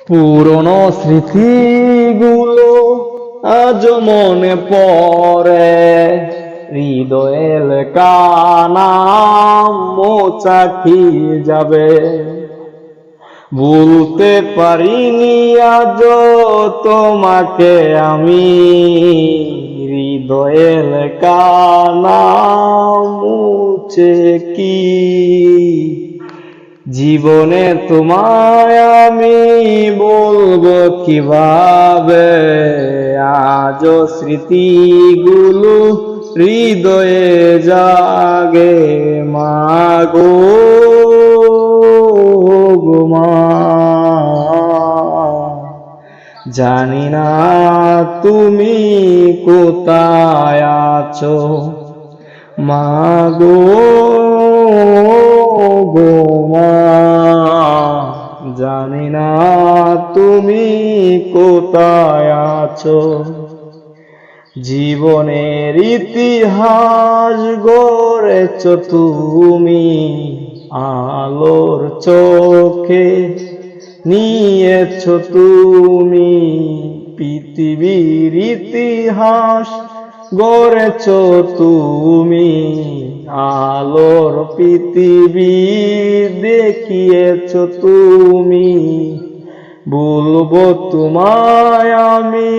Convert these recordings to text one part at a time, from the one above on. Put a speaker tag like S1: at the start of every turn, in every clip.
S1: পুরনো স্মৃতিগুলো আজ মনে পড়ে, হৃদয়ের কানাম মোচা খেয়ে যাবে। ভুলতে পারিনি আজ তোমাকে আমি, হৃদয়ের কানাম মুছে কি জীবনে তোমায় আমি বলবো কিভাবে, আজও স্মৃতিগুলো হৃদয়ে জাগে। মাগো গো মা, জানি না তুমি কোথায় আছো, মাগো গো মা, জানি না তুমি কোথায় আছো। জীবনের ইতিহাস গড়েছ তুমি, আলোর চোখে নিয়েছ তুমি, পৃথিবীর ইতিহাস গড়েছ তুমি, আলোর পৃথিবী দেখিয়েছ তুমি। বলবো তোমায় আমি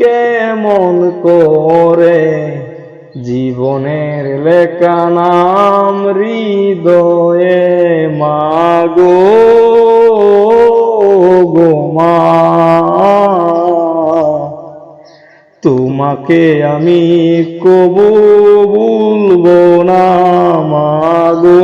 S1: কেমন করে, জীবনের লেখা নাম হৃদয়ে। মাগো গো মা, তোমাকে আমি কবু ভুলবো না, মাগো